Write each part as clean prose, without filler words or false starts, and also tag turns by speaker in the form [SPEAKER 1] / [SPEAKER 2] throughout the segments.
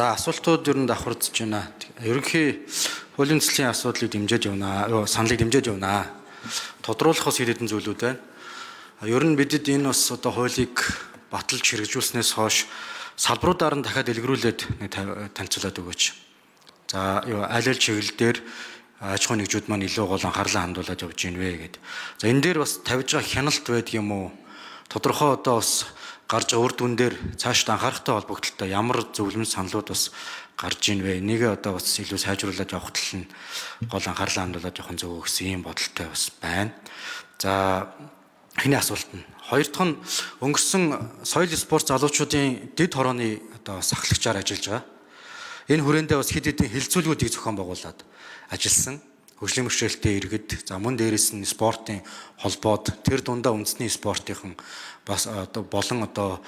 [SPEAKER 1] За асуултууд ер нь давхардж байна. Ерөнхий хуулийн цэцлийн асуудлыг дэмжиж явна. Саналыг дэмжиж явна. Тодруулах бас хэд хэдэн зүйлүүд байна. Ер нь бидэд энэ бас одоо хуулийг баталж хэрэгжүүлснээс хойш салбаруудаар нь дахиад дэлгэрүүлээд танилцуулаад өгөөч. За аль аль чиглэл дээр аж ахуйн нэгжүүд маань илүү гол анхаарлаа хандуулад явж гин вэ гэдэг. За энэ дээр бас тавьж байгаа хяналт байдаг юм уу? Тодорхой одоо бас гарч байгаа үр дүн дээр цаашд анхаарахтай холбогдолтой ямар зөвлөмж саналууд бас гарч ийн вэ? Энийг одоо бас илүү сайжруулад явах тал нь гол анхаарлаа хандуулад явах зөв гэсэн ийм бодолтой бас байна. За эхний асуулт нь хоёр дахь нь өнгөрсөн соёл спорт залуучуудын дэд хорооны одоо сахлагчаар ажиллаж байгаа. Энэ хүрээндээ бас хэд хэдэн хилцүүлгүүдийг зохион байгуулад ажилласан. Хөгжлийн бэрхшээлтэй иргэд, за мөн дээрээс нь спортын холбоод тэр дундаа үндэсний спортынхан бас одоо болон одоо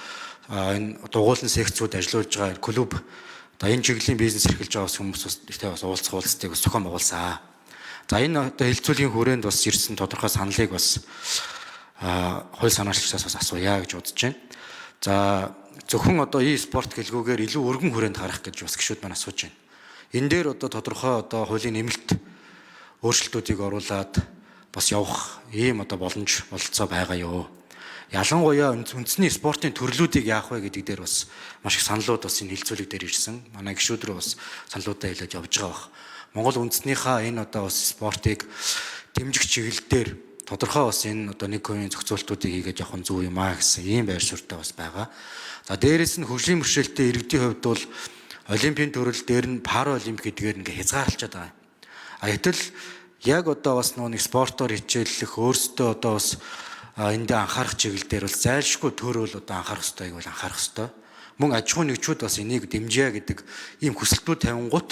[SPEAKER 1] энэ дугуулсан секцүүд ажиллаж байгаа клуб одоо энэ чиглэлийн бизнес эрхэлж байгаа хүмүүс бас уулзалтыг зохион байгуулсан. За энэ одоо хилцүүлгийн хүрээнд бас ирсэн тодорхой саналыг бас хууль санаачлагчаас бас асууя гэж бодож байна. За зөвхөн одоо e-спорт гэлгүүгээр илүү өргөн хүрээнд харах гэж бас гишүүд маань асууж байна. Энэ дээр одоо тодорхой одоо хуулийн нэмэлт өөрчлөлтүүдийг оруулад бас явах ийм одоо боломж бололцоо байгаа юу. Ялангуяа үндэсний спортын төрлүүдийг яах вэ гэдэг дээр бас маш их саналууд бас энэ хилцүүлэг дээр ирсэн. Манай гишүүд рүү бас саналуудаа хэлээд явж байгаа бах. Монгол үндэснийхээ энэ одоо бас спортыг дэмжих чиглэлээр тодорхой бас энэ одоо нэг хувийн зохицуултуудыг хийгээд явах нь зөв юм аа гэсэн ийм байр суурьтай бас байгаа. За дээрэс нь хөгжлийн бэрхшээлтэй иргэдийн хувьд бол олимпийн төрөл дээр нь параолимп гэдгээр ингээ хязгаарлалчаад байгаа. Гэтэл яг одоо бас нэг спортоор хичээллэх өөрсдөө одоо бас эндээ анхаарах чиглэл дээр бол зайлшгүй төрөөл одоо анхаарах ёстойг бол анхаарах ёстой. Мөн аж ахуйн нэгжүүд бас энийг дэмжиж гэдэг ийм хүсэлтүүд тавингууд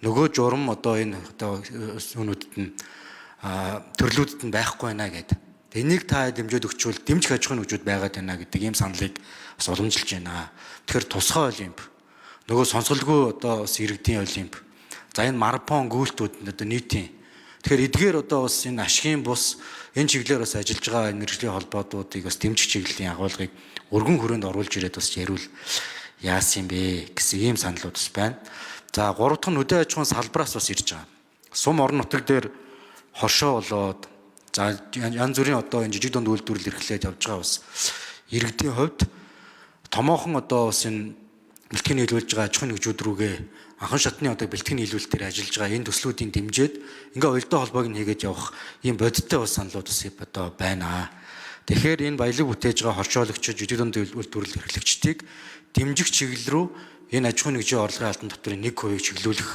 [SPEAKER 1] нөгөө журам одоо энэ одоо үүнүүдэд нь төрлүүдэд нь байхгүй байна гэдэг. Энийг та дэмжиж өгчвөл дэмжих аж ахуйн нэгжүүд байгаад байна гэдэг ийм саналыг бас уламжилж байна. Тэгэхээр тусгай олимп, нөгөө сонсголгүй одоо бас иргэдийн олимп. За энэ марафон гүйлтүүд одоо нийтийн. Тэгэхээр эдгээр одоо бас энэ ашигын бус энэ чиглэлээр бас ажиллаж байгаа энэ мэргэжлийн холбоодуудыг бас дэмжих чиглэлийн агуулгыг өргөн хүрээнд оруулж ирээд бас ярил яасан юм бэ гэсэн ийм саналуд бас байна. За гурав дахь нь хөдөө аж ахуйн салбараас бас ирж байгаа. Сум орон нутаг дээр хоршоо болоод за янз бүрийн одоо энэ жижиг дунд үйлдвэрлэл эрхлээд явж байгаа бас иргэдийн хувьд томоохон одоо бас энэ бэлтгэн нийлүүлж байгаа аж ахуйн нэгжүүд рүүгээ анхан шатны одоо бэлтгэн нийлүүлэлт дээр ажиллаж байгаа энэ төслүүдийн дэмжиж ингээ уялдаа холбоог нь хийгээд явах ийм бодиттой бас саналуд бас одоо байна. Тэгэхээр энэ баялаг бүтээж байгаа хоршоологчид жижиг дунд үйлдвэрлэл эрхлэгчдийг дэмжих чиглэл рүү энэ аж ахуйн нэгжийн орлогын албан татврын 1% чиглүүлэх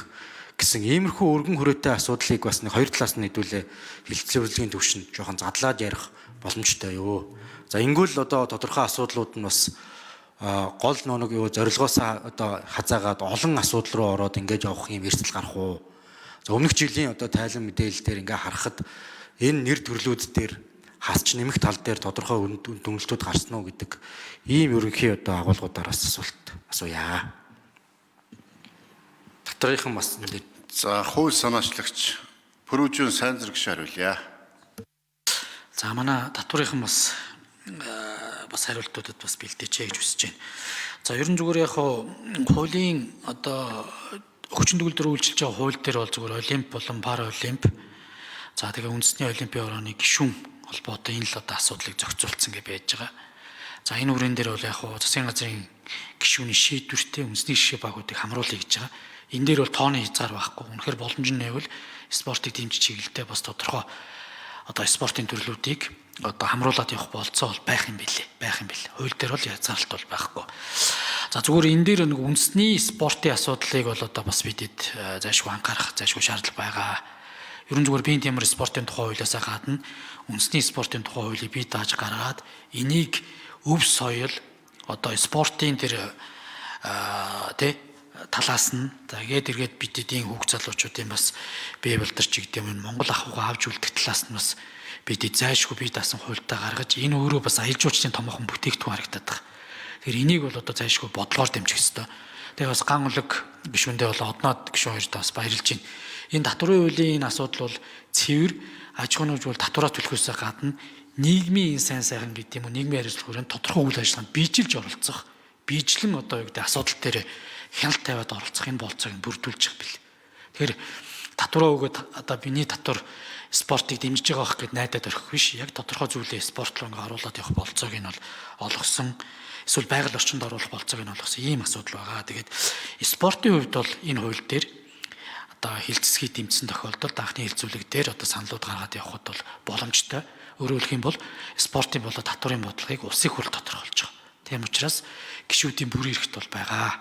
[SPEAKER 1] гэсэн иймэрхүү өргөн хүрээтэй асуудлыг бас нэг хоёр талаас нь хэдүүлээ хилцүүлгийн төвшөнд жоохон задлаад ярих боломжтой юу. За ингүүл одоо тодорхой асуудлууд нь бас гол нэг юу зорилгоос одоо хазаагаад олон асуудал руу ороод ингэж явах юм эрсдэл гарах уу. За өмнөх жилийн одоо тайлан мэдээлэл дээр ингээ харахад энэ нэр төрлүүд дээр хасч нэмэх тал дээр тодорхой дүнэлтүүд гарсан уу гэдэг ийм ерөнхий одоо агуулгуудаар бас асуулт асууя. Татврынхан бас
[SPEAKER 2] за хууль санаачлагч Пүрүүжин сайн зэрэг хариулъя.
[SPEAKER 3] За манай татврынхан бас хариултуудад бас бэлдээчээ гэж хүсэж байна. За ерөн зүгээр яг хуулийн одоо хүчин төгөлдөр үйлчилж байгаа хууль дээр бол зүгээр олимп болон параолимп. За тэгээ үндэсний олимпийн орооны гишүүн холбоотой энэ л одоо асуудлыг зохицуулсан гэж байж байгаа. За энэ үрэн дээр бол яг засгийн газрын гишүүний шийдвэртэй үндэсний жишээ багуудыг хамруулъя гэж байгаа. Энэ дээр бол тооны хязгаар байхгүй. Үнэхээр боломж нь байвал спортыг дэмжих чиглэлтэй бас тодорхой одоо спортын төрлүүдийг одоо хамруулад явах болцоо бол байх юм билээ. Хууль дээр бол хязгаарлалт бол байхгүй. За зүгээр энэ дээр нэг үндэсний спортын асуудлыг бол одоо бас бидэд зайлшгүй анхаарах шаардлага байгаа. Ерөн зүгээр биеийн ямар спортын тухай хуулиасаа гадна үндэсний спортын тухай хуулийг бий дааж гаргаад энийг өв соёл одоо спортын тэр талаас нь тэгээд эргээд бидэдийн хүүхд залуучуудын бас бие балдарч гэдэг юм Монгол ахуйгаа авч үлдэх талаас нь бас бидэд зайлшгүй бие даасан хуультай гаргаж энэ өөрөө бас аялал жуулчлалын томоохон бүтээгдэхүүн харагдаад байгаа. Тэгэхээр энийг бол одоо зайлшгүй бодлогоор дэмжих ёстой. Тэгээ бас ган улаг гишүүндээ бол одноод гишүүн хоёрт бас баярлж байна. Энэ татврын хуулийн энэ асуудал бол цэвэр аж ахуйн нэгж бол татвараа төлөхөөс гадна нийгмийн сайн сайхан гэдэг юм уу нийгмийн хариуцлага хүрээнд тодорхой үйл ажиллагаанд биежилж оролцох, биежилэн одоо юу гэдэг асуудал дээр хяналт тавиад оролцох энэ болцоог нь бүрдүүлж байгаа бил. Тэгэхээр татвараа өгөөд одоо биний татвар спортыг дэмжиж байгаа байх гэд найдаад орхих биш. Яг тодорхой зүйлээ спорт руу ингээ оруулаад явах болцоог нь бол олгосон. Эсвэл байгаль орчинд оруулах болцоог нь олгосон ийм асуудал байгаа. Тэгээд спортын хувьд бол энэ хууль дээр одоо хилцэсгийг дэмжсэн тохиолдолд анхны хилцүүлэг дээр одоо саналууд гаргаад явхад бол боломжтой. Өөрөөр хэлэх юм бол спортын болоод татварын бодлогыг улсын хурл тодорхойлж байгаа. Тийм учраас гишүүдийн бүрийн эрхт бол байгаа.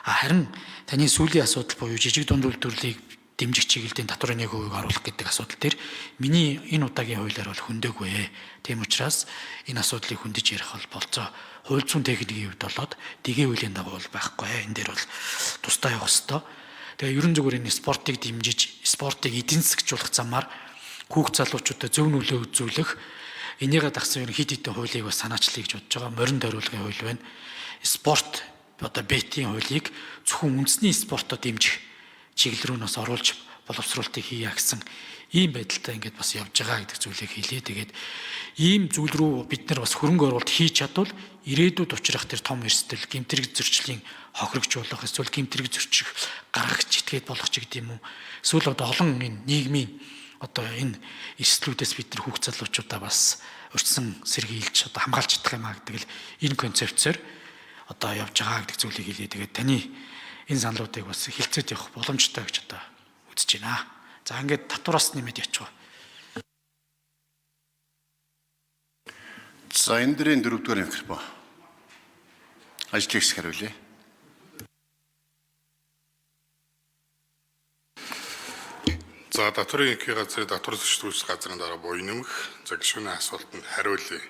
[SPEAKER 3] Харин таны сүүлийн асуудал буюу жижиг дунд үйлдвэрлэлийг дэмжих чиглэлийн татварын 1% оруулах гэдэг асуудал дээр миний энэ удаагийн хуулиар бол хөндөөгүй. Тийм учраас энэ асуудлыг хөндөж ярих бол болцоо хууль зүйн техникийн хувьд болоод дэгийн хуулийн дагуу бол байхгүй. Энэ дээр бол тусдаа явах ёстой. Тэгээ ерөн зүгээр энэ спортыг дэмжиж, спортыг эдийн засгчлуулах замаар хүүхд залуучуудад зөв нөлөө үзүүлэх энийгээ дагсан ер нь хид хідэн хуулийг бас санаачлалыг гэж бодож байгаа. Морин тойруулгын хууль байна. Спорт одоо бетийн хуулийг зөвхөн үндэсний спортоо дэмжих чиглэл рүү нас оруулж боловсруулалтыг хийя гэсэн ийм байдалтай ингээд бас явж байгаа гэдэг зүйлийг хэлье. Тэгээд ийм зүйл рүү бид нар бас хөрөнгө оруулалт хийж чадвал ирээдүйд учрах тэр том эрсдэл, гэмтрэг зөрчлийн хохирогжуулах, эсвэл гэмтрэг зөрчих гаргах читгээд болох ч гэдэг юм уу. Эсвэл одоо олон энэ нийгмийн одоо энэ эрсдлүүдээс бид нар хүүхд залуучуудаа бас урьдсан сэргийлж одоо хамгаалж чадах юм а гэдэг л энэ концепцээр одоо явж байгаа гэдэг зүйлийг хэлье. Тэгээд таны энэ саналуудыг бас хилцээд явах боломжтой гэж одоо үзэж байна. За ингээд татвараас нэмээд яачих вэ?
[SPEAKER 2] За энэ дэрийн 4-р микрофон. Ажлыг хариулъя.
[SPEAKER 4] За татварын ерхий газрын татвар зөрчилдүүлэх газрын дараа буй нэмэх за гишүүний асуултанд хариулъя.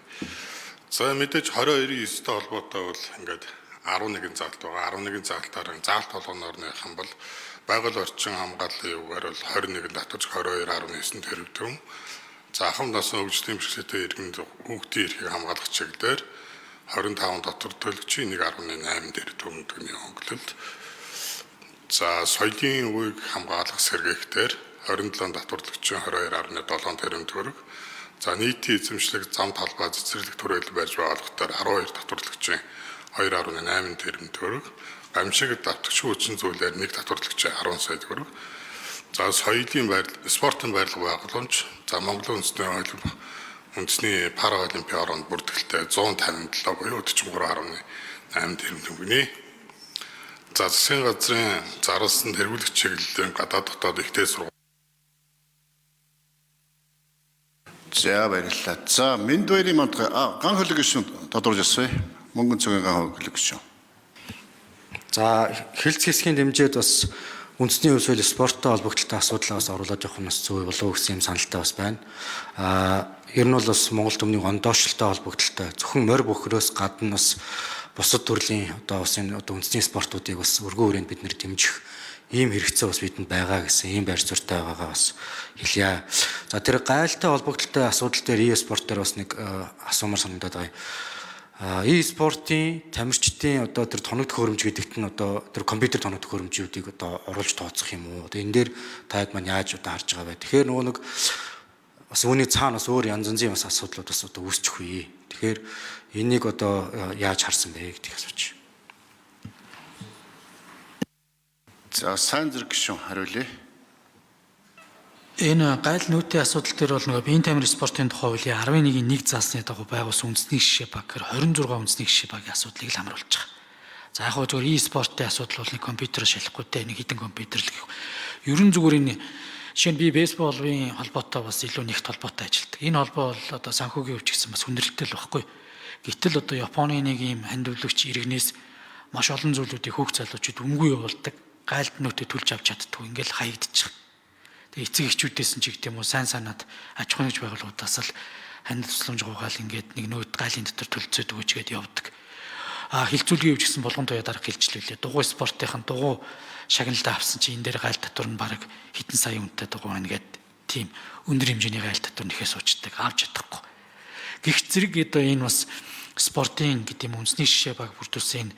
[SPEAKER 4] За мэдээж 22-9-тэй холбоотой бол ингээд 11 заалт байгаа. 11 заалтаар заалт толгоноор нэх юм бол байгаль орчин хамгааллын югаар бол 21 татварч 22.9 тэрэгдэв. За ахмад насны хөгжлийн бэрхшээлтэй иргэнд хүүхдийн эрхийг хамгаалах чиглэлээр 25 татвар төлөгчийн 1.8 тэрэгдэв гэдэг нь онцлолт. За соёлын үеийг хамгаалах сэргээхтэр 27 татварлагчийн 22.7 тэрбум төгрөг. За нийтийн эзэмшлэг зам талбай цэцэрлэг төрөл барьж байгуулахтаар 12 татварлагчийн 2.8 тэрбум төгрөг. Гамшиг давтагч хүчин зүйлээр 1 татварлагчийн 10 сая төгрөг. За соёлын байрлал, спортын байрлал байгууламж, за Монголын үндэсний пара олимпийн ороонд бүртгэлтэй 157 буюу 43.8 тэрбум төгрөг. За засгийн газрын зарласан тэргүүлэх чиглэлийн гадаад дотоод ихтэй сургууль.
[SPEAKER 2] За баярлалаа. За Мэнд баярын мандах ган хөлөг гишүүн тодорхойлж асууя. Мөнгөн цэгийн ган хөлөг гишүүн.
[SPEAKER 1] За хэлц хэсгийн дэмжээд бас үндэсний өсвөл спорттой холбогдлолтой асуудлаа бас оруулаад явах нь бас зөв болов уу гэсэн юм саналтай бас байна. Ер нь бол бас Монгол төмний гондоошилтой холбогдлолтой зөвхөн морь бөхрөөс гадна бас бусад төрлийн одоо бас энэ одоо үндэсний спортуудыг бас өргөн хүрээнд бид нэр дэмжих ийм хэрэгцээ бас бидэнд байгаа гэсэн ийм байр суурьтай байгаагаа бас хэлье. За тэр гайлтай холбогдлолтой асуудал дээр e-спорт дээр бас нэг асуумар санагдаад байгаа. E-спортын тамирчдын одоо тэр тоног төхөөрөмж гэдэгт нь одоо тэр компьютер тоног төхөөрөмжүүдийг одоо оруулж тооцох юм уу? Одоо энэ дээр та хэд маань яаж одоо харж байгаа вэ? Тэгэхээр нөгөө нэг бас үүний цаана бас өөр янз янзын бас асуудлууд бас одоо үүсчих үе. Тэгэхээр энийг одоо яаж харсан бэ гэдгийг асууж.
[SPEAKER 2] За сайн зэрэг гишүүн хариулъя.
[SPEAKER 3] Энэ гайл нүүтийн асуудал дээр бол нөгөө биеийн тамир спортын тухай хуулийн 11-1 заасны дагуу байгуулсан үндэсний гишээ баг гэхээр 26 үндэсний гишээ багийн асуудлыг л хамруулж байгаа. За яг хөө зөвхөн e-спортын асуудал бол нэг компьютероор шалахгүйтэй нэг хідэн компьютер л гэх. Ерөн зүгээр энэ жишээ нь би бейсболын холбоотой бас илүү нэгт холбоотой ажилладаг. Энэ холбоо бол одоо санхүүгийн хувьд гэсэн бас хүндрэлтэй л багхгүй. Гэтэл одоо Японы нэг ийм хандивлагч иргэнээс маш олон зүйлүүдийг хүүхд залуучууд өмгүй явуулдаг. Гайлд нүүтэ төлж авч чаддгүй ингээл хаягдчих. Тэгээ эцэг эхчүүдээс нь ч гэх юм уу сайн санаад аж ахуйн нэгж байгууллагуудаас л хандив тусламж гуйгаал ингээд нэг нүүт гайлын дотор төлцөөд өгөөчгээд явдаг. Хилцүүлгийн хөвч гэсэн болгон туяа дарга хилчлүүлээ. Дугуй спортынхан дугуй шагналдаа авсан чи энэ дээр гайл татвар нь баг хэдэн сая үнэтэй дугуй байна гэд тийм өндөр хэмжээний гайл татвар нэхээ суучдаг авч чадахгүй. Гэх зэрэг одоо энэ бас спортын гэдэг юм үндэсний шишээ баг бүрдүүлсэн энэ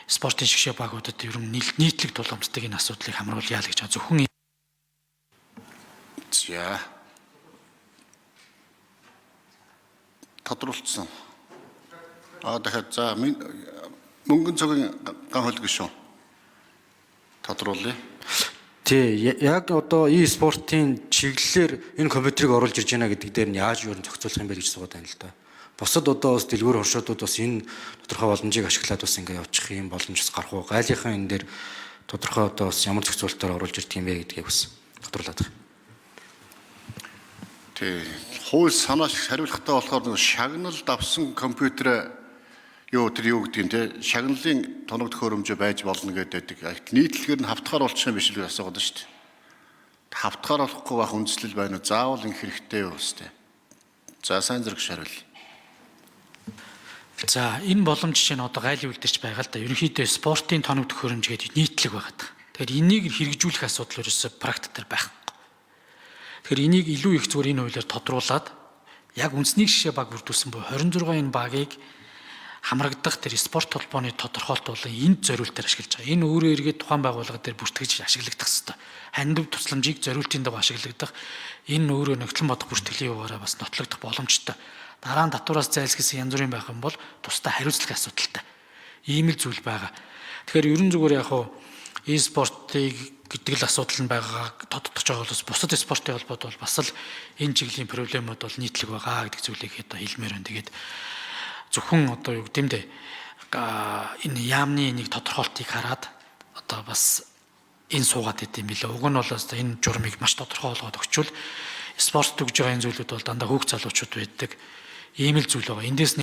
[SPEAKER 3] спортын шишээ багуудад ер нь нийтлэг тулгамддаг энэ асуудлыг хамруулъя л гэж байгаа. Зөвхөн
[SPEAKER 2] За тодруулсан. Дахиад за мөнгөн цэгийн ган хөлөг гишүүн. тодруулъя.
[SPEAKER 1] Тий, яг одоо e-спортын чиглэлээр энэ компьютерийг оруулж ирж байна гэдэг дээр нь яаж юу зохицуулах юм бэ гэж суугаад байна л да. Бусад одоо бас дэлгүүр хоршоодууд бас энэ тодорхой боломжийг ашиглаад бас ингээ явуучих юм боломж бас гарах уу? Гайлынхаа энэ дээр тодорхой одоо бас ямар зохицуулалтаар оруулж ирдэг юм бэ гэдгийг бас тодруулаад байна.
[SPEAKER 2] Тий. Хууль санаа шиг хариулахтаа болохоор нэг шагналд авсан компьютер юу гэдэг юм те шагналын тоног төхөөрөмжөө байж болно гэдэг. Нийтлэгээр нь хавтгаар болчих юм биш л асуугаад байна шүү дээ. Хавтгаар болохгүй байх үндслэл байна уу? Заавал инх хэрэгтэй юу өстэй. За сайн зэрэг шаруул.
[SPEAKER 3] За энэ боломж чинь одоо гайлын үлдэрч байгаа л да. Ерөнхийдөө спортын тоног төхөөрөмж гэдэг нийтлэг байгаад. Тэгэхээр энийг хэрэгжүүлэх асуудал ерөөсөй практик дээр байхгүй. Тэгэхээр энийг илүү их зүгээр энэ хуулиар тодруулаад яг үндэсний жишээ баг бүрдүүлсэн буюу 26 энэ багийг хамрагдах тэр спорт холбооны тодорхойлт бол энд зориултаар ашиглаж байгаа. Энэ өөрөө эргээд тухайн байгууллага дээр бүртгэж ашиглагдах ёстой. Хандив тусламжийг зориултын дагуу ашиглагдах энэ өөрөө нөхцөл бодох бүртгэлийн хуваараа бас нотлогдох боломжтой. Дараа нь татвараас зайлсхийсэн янз бүрийн байх юм бол тусдаа хариуцлах асуудалтай. Ийм л зүйл байгаа. Тэгэхээр ерөн зүгээр яг e-спортыг гэдэг л асуудал нь байгаа тодтогч байгаа бол бусад спортын холбоод бол бас л энэ чиглэлийн проблемууд бол нийтлэг байгаа гэдэг зүйлийг одоо хэлмээр байна. Тэгээд зөвхөн одоо юу гэмдэ энэ яамны нэг тодорхойлтыг хараад одоо бас энэ суугаад идэм билээ. Уг нь бол энэ журмыг маш тодорхой болгоод өгчвөл спорт төгж байгаа энэ зүйлүүд бол дандаа хүүхд залуучууд байдаг. Ийм л зүйл байгаа. Эндээс